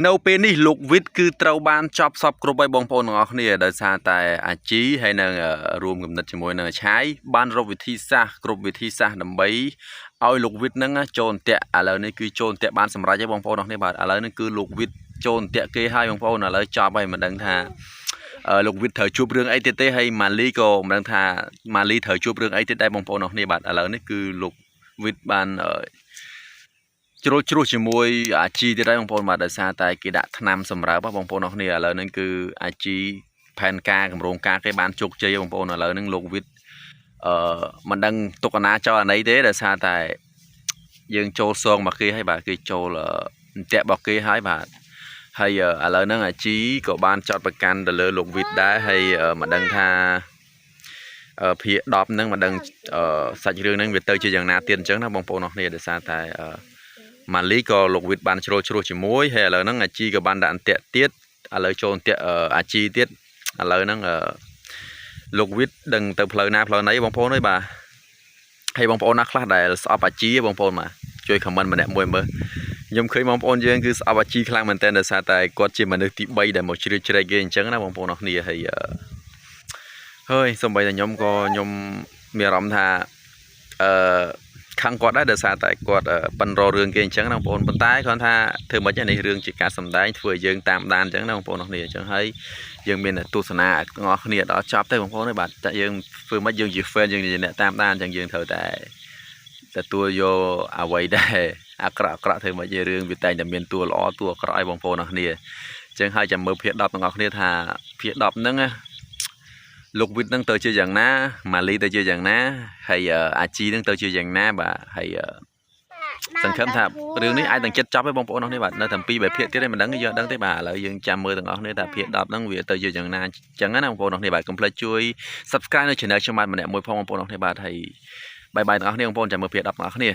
នៅពេលនេះលោកវិទ្យគឺត្រូវបានចប់សពគ្រប់ឲ្យបងប្អូនទាំងអស់គ្នាដោយសារតែអាជីហើយនឹងរួមគំនិតជាមួយនឹងអាឆាយបានរកវិធីសាស្ត្រគ្រប់វិធីសាស្ត្រដើម្បីឲ្យលោកវិទ្យនឹងចូលអន្ទាក់ឥឡូវនេះគឺចូលអន្ទាក់បានសម្រេចហើយបងប្អូនទាំងអស់គ្នាបាទឥឡូវនេះគឺលោកវិទ្យចូលអន្ទាក់គេហើយបងប្អូនឥឡូវចប់ហើយមិនដឹងថាលោកវិទ្យត្រូវជួបរឿងអីទៀតទេហើយម៉ាលីក៏មិនដឹងថាម៉ាលីត្រូវជួបរឿងអីទៀតដែរបងប្អូនទាំងអស់គ្នាបាទឥឡូវនេះគឺលោកវិទ្យបានជ្រុលជ្រោះជាមួយអាជីទៀតហើយបងប្អូនបាទដោយសារតែគេដាក់ថ្នាំសម្រើបបងប្អូនអរគ្នាឥឡូវហ្នឹងគឺអាជីផែនការកម្រងការគេបានជោគជ័យបងប្អូនឥឡូវហ្នឹងលោកវិទ្យមិនដឹងទុកអាណាចោលអាណីទេដោយសារតែយើងចូលសងមកគេហើយបាទគេចូលអន្ទាក់របស់គេហើយបាទហើយឥឡូវហ្នឹងអាជីក៏បានចោទប្រកាន់ទៅលើលោកវិទ្យដែរហើយមិនដឹងថាភាគ10ហ្នឹងមិនដឹងសាច់រឿងហ្នឹងវាទៅជាយ៉ាងណាទៀតអញ្ចឹងណាបងប្អូនអរគ្នាដោយសារតែម៉ាលីក៏លោកវិទ្យបានជ្រុលជ្រោះជាមួយហើយឥឡូវហ្នឹងអាជីក៏បានដាក់អន្ទាក់ទៀតឥឡូវចូលអន្ទាក់អាជីទៀតឥឡូវហ្នឹងលោកវិទ្យដឹងទៅផ្លូវណាផ្លូវណីបងប្អូនអើយបាទហើយបងប្អូនណាខ្លះដែលស្អប់អាជីបងប្អូនបាទជួយខមមិនម្នាក់មួយមើលខ្ញុំឃើញបងប្អូនយើងគឺស្អប់អាជីខ្លាំងមែនទែនដោយសារតែគាត់ជាមនុស្សទី3ដែលមកជ្រៀតជ្រែកគេអញ្ចឹងណាបងប្អូនអរគ្នាហើយសូម្បីតែខ្ញុំក៏ខ្ញុំមានអារម្មណ៍ថាខាងគាត់ដែរដោយសារតែគាត់ប៉ិនរករឿងគេអញ្ចឹងណាបងប្អូនប៉ុន្តែគាត់ថាធ្វើមិននេះរឿងជាការសម្ដែងធ្វើឲ្យយើងតាមដានអញ្ចឹងណាបងប្អូនអរគ្នាអញ្ចឹងហើយយើងមានទស្សនាទាំងអស់គ្នាដល់ចប់ទេបងប្អូនហើយបាទតែយើងធ្វើមិនយើងជា fan យើងជាអ្នកតាមដានអញ្ចឹងយើងត្រូវតែទទួលយកអ្វីដែរអាក្រក់ធ្វើមិនជារឿងវាតែងតែមានតួល្អតួអាក្រក់ឲ្យបងប្អូនអរគ្នាអញ្ចឹងហើយចាំមើលភាគ10ទាំងអស់គ្នាថាភាគ10ហ្នឹងណាលោកវិទ្យនឹងទៅជាយ៉ាងណាម៉ាលីទៅជាយ៉ាងណាហើយអាជីនឹងទៅជាយ៉ាងណាបាទហើយសង្ឃឹមថារឿងនេះអាចនឹងចិត្តចប់ហើយបងប្អូនអរគ្នាបាទនៅតែ2 3ភាគទៀតឯងមិនដឹងយើងដឹងទេបាទឥឡូវយើងចាំមើលទាំងអស់គ្នាថាភាគ10ហ្នឹងវាទៅជាយ៉ាងណាអញ្ចឹងណាបងប្អូនអរគ្នាបាទកុំភ្លេចជួយ Subscribe នៅ Channel ខ្ញុំបាទម្នាក់មួយផងបងប្អូនអរគ្នាបាទហើយបាយទាំងអស់គ្នាបងប្អូនចាំមើលភាគ10ទាំងអស់គ្នា